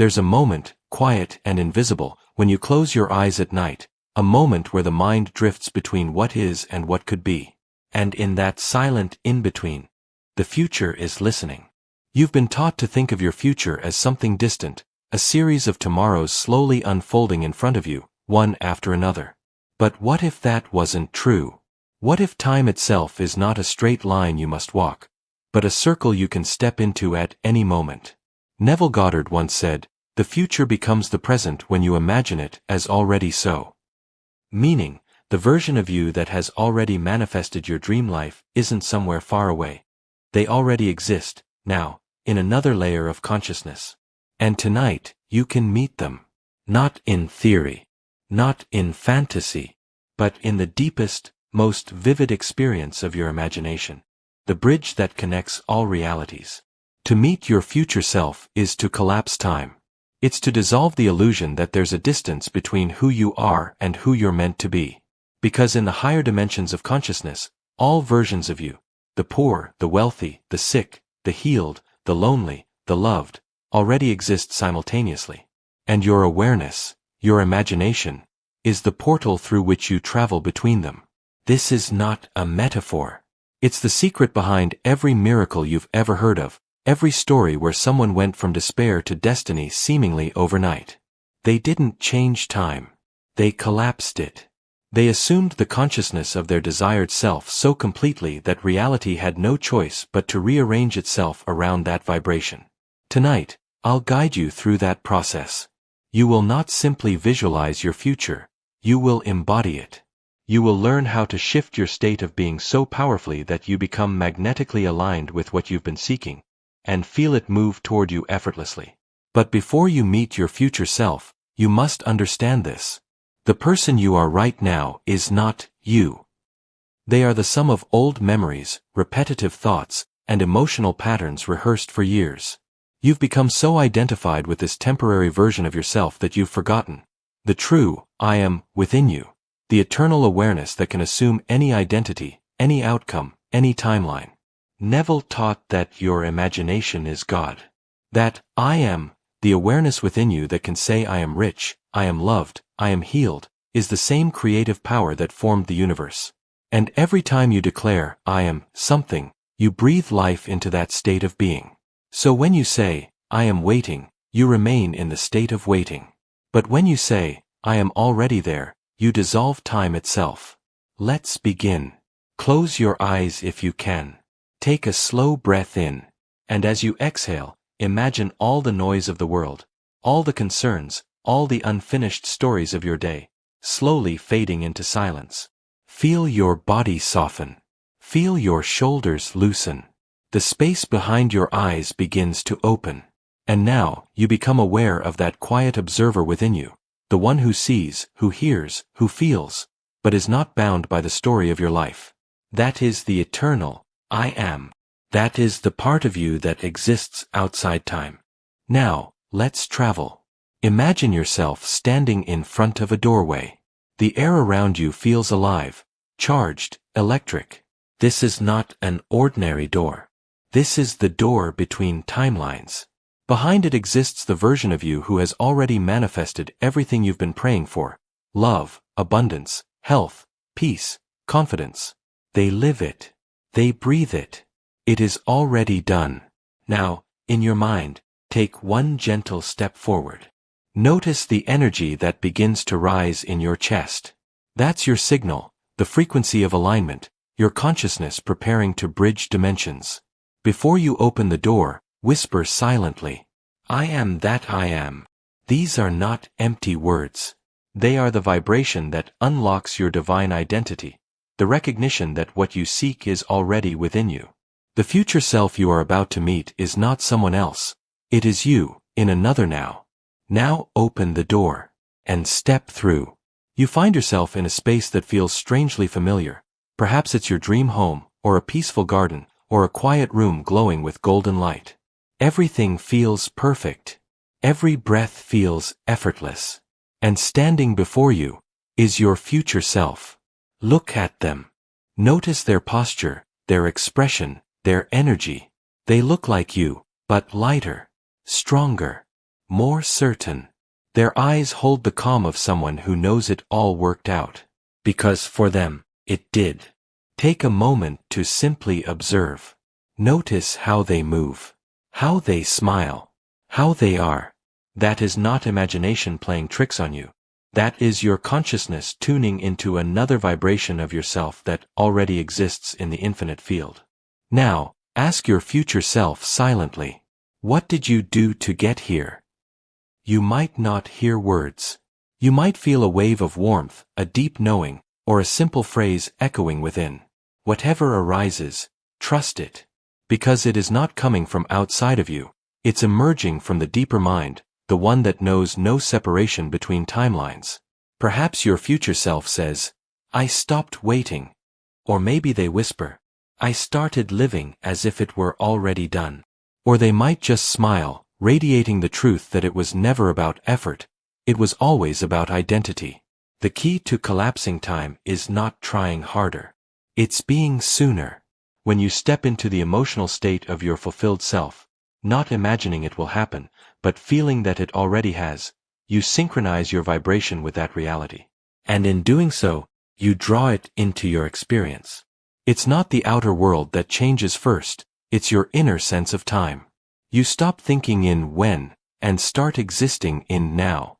There's a moment, quiet and invisible, when you close your eyes at night, a moment where the mind drifts between what is and what could be. And in that silent in-between, the future is listening. You've been taught to think of your future as something distant, a series of tomorrows slowly unfolding in front of you, one after another. But what if that wasn't true? What if time itself is not a straight line you must walk, but a circle you can step into at any moment? Neville Goddard once said, "The future becomes the present when you imagine it as already so." Meaning, the version of you that has already manifested your dream life isn't somewhere far away. They already exist, now, in another layer of consciousness. And tonight, you can meet them. Not in theory, not in fantasy, but in the deepest, most vivid experience of your imagination. The bridge that connects all realities. To meet your future self is to collapse time. It's to dissolve the illusion that there's a distance between who you are and who you're meant to be. Because in the higher dimensions of consciousness, all versions of you, the poor, the wealthy, the sick, the healed, the lonely, the loved, already exist simultaneously. And your awareness, your imagination, is the portal through which you travel between them. This is not a metaphor. It's the secret behind every miracle you've ever heard of, every story where someone went from despair to destiny seemingly overnight. They didn't change time. They collapsed it. They assumed the consciousness of their desired self so completely that reality had no choice but to rearrange itself around that vibration. Tonight, I'll guide you through that process. You will not simply visualize your future, you will embody it. You will learn how to shift your state of being so powerfully that you become magnetically aligned with what you've been seeking, and feel it move toward you effortlessly. But before you meet your future self, you must understand this. The person you are right now is not you. They are the sum of old memories, repetitive thoughts, and emotional patterns rehearsed for years. You've become so identified with this temporary version of yourself that you've forgotten the true I am within you, the eternal awareness that can assume any identity, any outcome, any timeline. Neville taught that your imagination is God. That I am, the awareness within you that can say I am rich, I am loved, I am healed, is the same creative power that formed the universe. And every time you declare, I am something, you breathe life into that state of being. So when you say, I am waiting, you remain in the state of waiting. But when you say, I am already there, you dissolve time itself. Let's begin. Close your eyes if you can. Take a slow breath in. And as you exhale, imagine all the noise of the world, all the concerns, all the unfinished stories of your day, slowly fading into silence. Feel your body soften. Feel your shoulders loosen. The space behind your eyes begins to open. And now, you become aware of that quiet observer within you, the one who sees, who hears, who feels, but is not bound by the story of your life. That is the eternal I am. That is the part of you that exists outside time. Now, let's travel. Imagine yourself standing in front of a doorway. The air around you feels alive, charged, electric. This is not an ordinary door. This is the door between timelines. Behind it exists the version of you who has already manifested everything you've been praying for. Love, abundance, health, peace, confidence. They live it. They breathe it. It is already done. Now, in your mind, take one gentle step forward. Notice the energy that begins to rise in your chest. That's your signal, the frequency of alignment, your consciousness preparing to bridge dimensions. Before you open the door, whisper silently, I am that I am. These are not empty words. They are the vibration that unlocks your divine identity, the recognition that what you seek is already within you. The future self you are about to meet is not someone else. It is you, in another now. Now open the door and step through. You find yourself in a space that feels strangely familiar. Perhaps it's your dream home, or a peaceful garden, or a quiet room glowing with golden light. Everything feels perfect. Every breath feels effortless. And standing before you is your future self. Look at them. Notice their posture, their expression, their energy. They look like you, but lighter, stronger, more certain. Their eyes hold the calm of someone who knows it all worked out. Because for them, it did. Take a moment to simply observe. Notice how they move, how they smile, how they are. That is not imagination playing tricks on you. That is your consciousness tuning into another vibration of yourself that already exists in the infinite field. Now, ask your future self silently, what did you do to get here? You might not hear words. You might feel a wave of warmth, a deep knowing, or a simple phrase echoing within. Whatever arises, trust it. Because it is not coming from outside of you, it's emerging from the deeper mind, the one that knows no separation between timelines. Perhaps your future self says, I stopped waiting. Or maybe they whisper, I started living as if it were already done. Or they might just smile, radiating the truth that it was never about effort, it was always about identity. The key to collapsing time is not trying harder. It's being sooner. When you step into the emotional state of your fulfilled self, not imagining it will happen, but feeling that it already has, you synchronize your vibration with that reality. And in doing so, you draw it into your experience. It's not the outer world that changes first, it's your inner sense of time. You stop thinking in when, and start existing in now.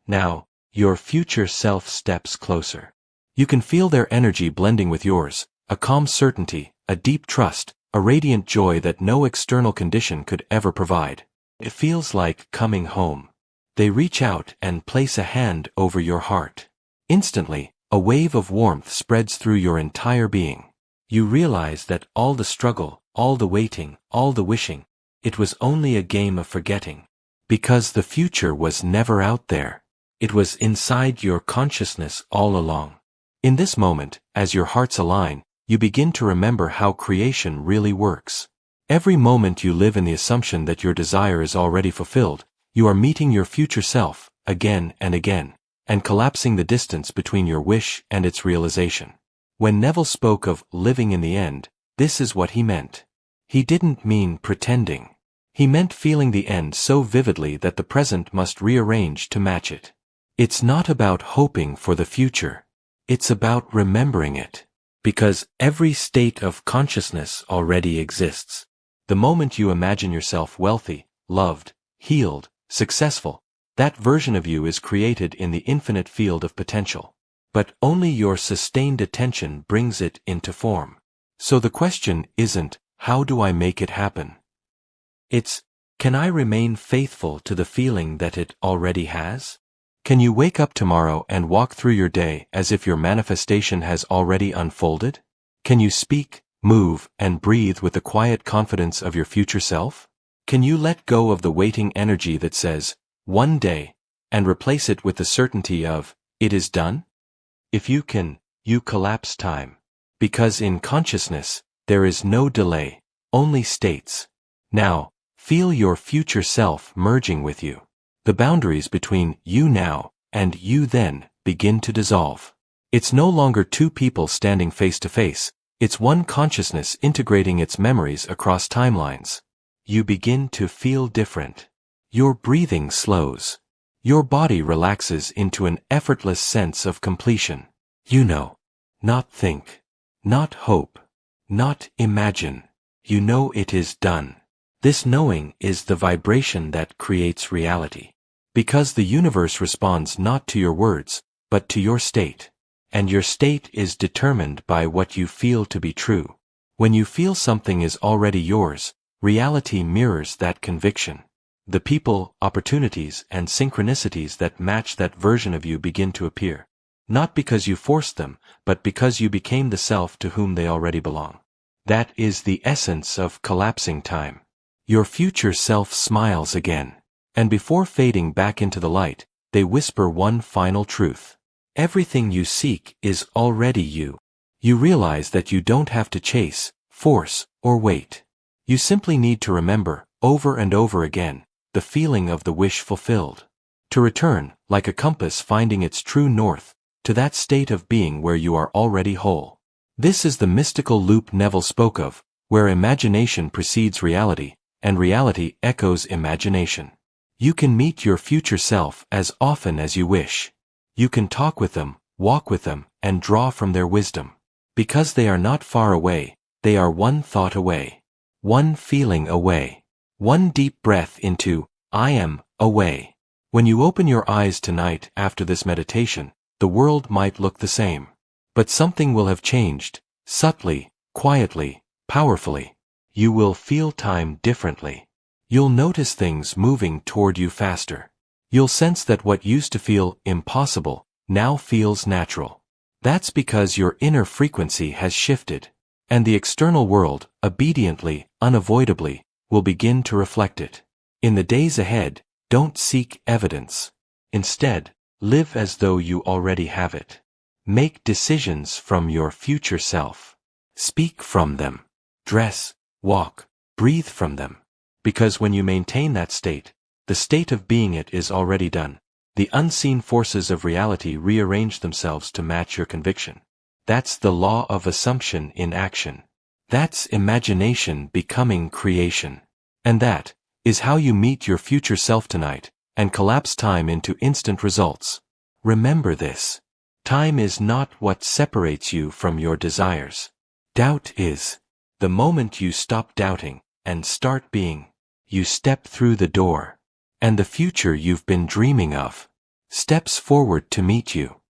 Now, your future self steps closer. You can feel their energy blending with yours, a calm certainty, a deep trust, a radiant joy that no external condition could ever provide. It feels like coming home. They reach out and place a hand over your heart. Instantly, a wave of warmth spreads through your entire being. You realize that all the struggle, all the waiting, all the wishing, it was only a game of forgetting. Because the future was never out there. It was inside your consciousness all along. In this moment, as your hearts align, you begin to remember how creation really works. Every moment you live in the assumption that your desire is already fulfilled, you are meeting your future self, again and again, and collapsing the distance between your wish and its realization. When Neville spoke of living in the end, this is what he meant. He didn't mean pretending. He meant feeling the end so vividly that the present must rearrange to match it. It's not about hoping for the future. It's about remembering it. Because every state of consciousness already exists. The moment you imagine yourself wealthy, loved, healed, successful, that version of you is created in the infinite field of potential. But only your sustained attention brings it into form. So the question isn't, how do I make it happen? It's, can I remain faithful to the feeling that it already has? Can you wake up tomorrow and walk through your day as if your manifestation has already unfolded? Can you speak, move, and breathe with the quiet confidence of your future self? Can you let go of the waiting energy that says, one day, and replace it with the certainty of, it is done? If you can, you collapse time. Because in consciousness, there is no delay, only states. Now, feel your future self merging with you. The boundaries between you now and you then begin to dissolve. It's no longer two people standing face to face, it's one consciousness integrating its memories across timelines. You begin to feel different. Your breathing slows. Your body relaxes into an effortless sense of completion. You know. Not think. Not hope. Not imagine. You know it is done. This knowing is the vibration that creates reality. Because the universe responds not to your words, but to your state. And your state is determined by what you feel to be true. When you feel something is already yours, reality mirrors that conviction. The people, opportunities, and synchronicities that match that version of you begin to appear. Not because you forced them, but because you became the self to whom they already belong. That is the essence of collapsing time. Your future self smiles again. And before fading back into the light, they whisper one final truth. Everything you seek is already you. You realize that you don't have to chase, force, or wait. You simply need to remember, over and over again, the feeling of the wish fulfilled. To return, like a compass finding its true north, to that state of being where you are already whole. This is the mystical loop Neville spoke of, where imagination precedes reality, and reality echoes imagination. You can meet your future self as often as you wish. You can talk with them, walk with them, and draw from their wisdom. Because they are not far away, they are one thought away. One feeling away. One deep breath into, I am, away. When you open your eyes tonight after this meditation, the world might look the same. But something will have changed, subtly, quietly, powerfully. You will feel time differently. You'll notice things moving toward you faster. You'll sense that what used to feel impossible now feels natural. That's because your inner frequency has shifted, and the external world, obediently, unavoidably, will begin to reflect it. In the days ahead, don't seek evidence. Instead, live as though you already have it. Make decisions from your future self. Speak from them. Dress, walk, breathe from them. Because when you maintain that state, the state of being it is already done. The unseen forces of reality rearrange themselves to match your conviction. That's the law of assumption in action. That's imagination becoming creation. And that is how you meet your future self tonight and collapse time into instant results. Remember this. Time is not what separates you from your desires. Doubt is. The moment you stop doubting and start being, you step through the door, and the future you've been dreaming of steps forward to meet you.